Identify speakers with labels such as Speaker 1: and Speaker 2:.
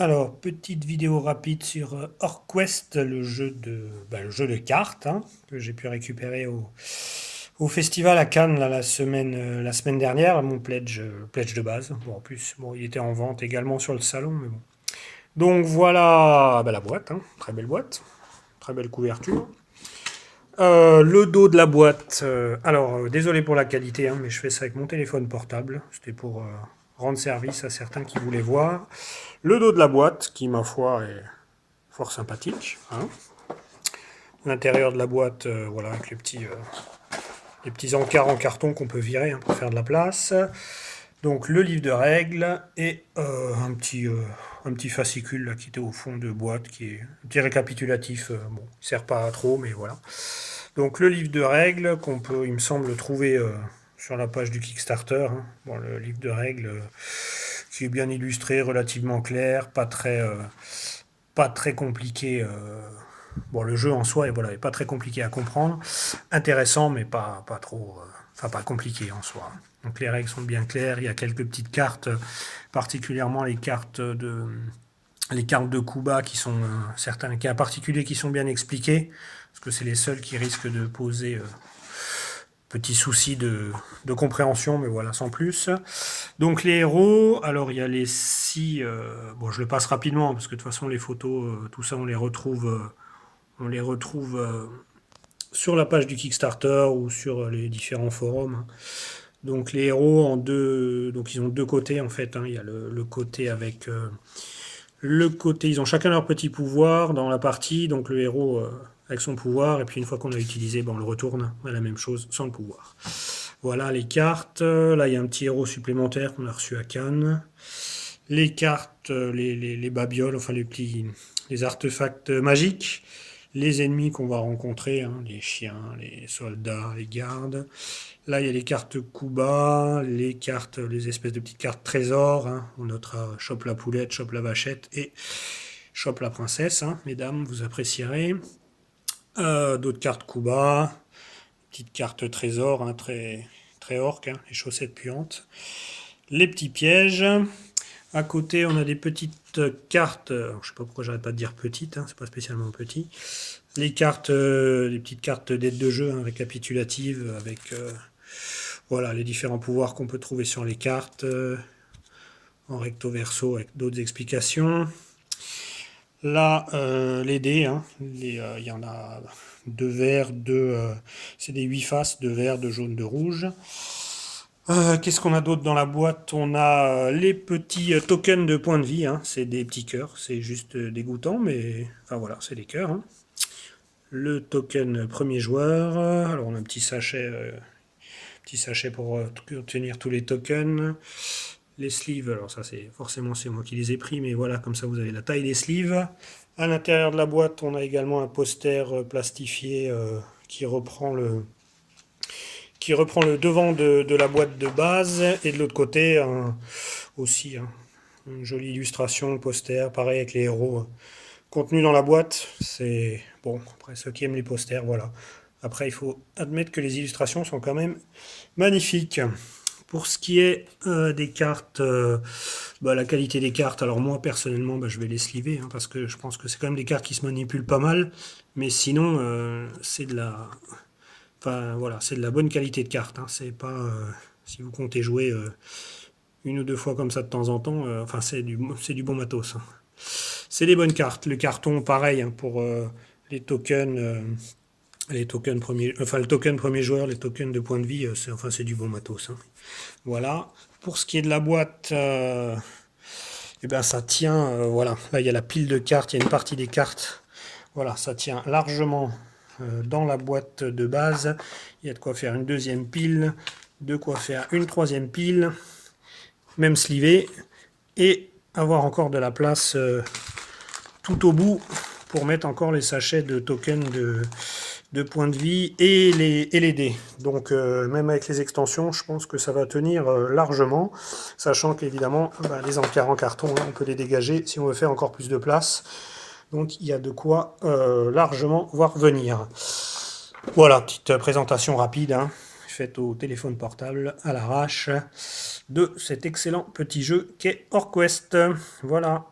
Speaker 1: Alors, petite vidéo rapide sur Orquest, le jeu de cartes hein, que j'ai pu récupérer au festival à Cannes là, la semaine dernière, mon pledge de base. Bon, en plus, bon, il était en vente également sur le salon, mais bon. Donc voilà la boîte, hein, très belle boîte, très belle couverture. Le dos de la boîte, désolé pour la qualité, hein, mais je fais ça avec mon téléphone portable. C'était pour rendre service à certains qui voulaient voir. Le dos de la boîte, qui ma foi est fort sympathique. Hein. L'intérieur de la boîte, voilà, avec les petits encarts en carton qu'on peut virer hein, pour faire de la place. Donc le livre de règles et un petit fascicule là, qui était au fond de boîte, qui est un petit récapitulatif. Bon, il sert pas à trop, mais voilà. Donc le livre de règles qu'on peut, il me semble, trouver sur la page du Kickstarter. Hein. Bon, le livre de règles qui est bien illustré, relativement clair, pas très compliqué. Bon, le jeu en soi est, voilà, est pas très compliqué à comprendre. Intéressant, mais pas trop. Enfin, pas compliqué en soi. Donc les règles sont bien claires. Il y a quelques petites cartes, particulièrement les cartes de Kuba qui sont certains cas particuliers qui sont bien expliqués, parce que c'est les seuls qui risquent de poser petits soucis de compréhension, mais voilà, sans plus. Donc les héros, alors il y a les six. Bon, je le passe rapidement parce que de toute façon les photos, tout ça, on les retrouve sur la page du Kickstarter ou sur les différents forums. Hein. Donc les héros en deux, donc ils ont deux côtés en fait. Hein. Il y a le côté avec le côté, ils ont chacun leur petit pouvoir dans la partie. Donc le héros avec son pouvoir et puis une fois qu'on a utilisé, ben, on le retourne à la même chose sans le pouvoir. Voilà les cartes. Là il y a un petit héros supplémentaire qu'on a reçu à Cannes. Les cartes, les babioles, enfin les artefacts magiques, les ennemis qu'on va rencontrer, hein, les chiens, les soldats, les gardes. Là, il y a les cartes Kuba, les espèces de petites cartes trésors. Hein. On notera chope la poulette, chope la vachette et chope la princesse. Hein. Mesdames, vous apprécierez. D'autres cartes Kuba, petites cartes trésors, hein, très orques, hein, les chaussettes puantes. Les petits pièges. À côté, on a des petites cartes. Alors, je sais pas pourquoi j'arrête pas de dire petites, hein, c'est pas spécialement petit. Les petites cartes d'aide de jeu hein, récapitulatives avec voilà les différents pouvoirs qu'on peut trouver sur les cartes en recto verso avec d'autres explications. Là, les dés, hein, il y en a deux verts, c'est des 8 faces, deux verts, deux jaunes, deux rouges. Qu'est-ce qu'on a d'autre dans la boîte? On a les petits tokens de points de vie. Hein. C'est des petits cœurs. C'est juste dégoûtant, mais enfin voilà, c'est des cœurs. Hein. Le token premier joueur. Alors on a un petit sachet pour obtenir tous les tokens. Les sleeves. Alors ça c'est moi qui les ai pris, mais voilà comme ça vous avez la taille des sleeves. À l'intérieur de la boîte, on a également un poster plastifié qui reprend le devant de la boîte de base et de l'autre côté aussi hein, une jolie illustration, poster, pareil avec les héros contenus dans la boîte. C'est bon, après ceux qui aiment les posters, voilà. Après, il faut admettre que les illustrations sont quand même magnifiques. Pour ce qui est des cartes, la qualité des cartes, alors moi personnellement, je vais les sliver hein, parce que je pense que c'est quand même des cartes qui se manipulent pas mal. Mais sinon, c'est de la, enfin, voilà, c'est de la bonne qualité de carte. Hein. C'est pas si vous comptez jouer une ou deux fois comme ça de temps en temps, enfin c'est du bon matos. Hein. C'est des bonnes cartes. Le carton, pareil hein, pour les tokens, le token premier joueur, les tokens de points de vie, c'est du bon matos. Hein. Voilà. Pour ce qui est de la boîte, eh ben ça tient. Voilà. Là il y a la pile de cartes, il y a une partie des cartes. Voilà, ça tient largement dans la boîte de base. Il y a de quoi faire une deuxième pile, de quoi faire une troisième pile, même sliver, et avoir encore de la place tout au bout pour mettre encore les sachets de tokens de points de vie et les dés. Donc même avec les extensions, je pense que ça va tenir largement, sachant qu'évidemment, les encarts en carton, hein, on peut les dégager si on veut faire encore plus de place. Donc il y a de quoi largement voir venir. Voilà, petite présentation rapide, hein, faite au téléphone portable à l'arrache de cet excellent petit jeu qu'est Orquest. Voilà.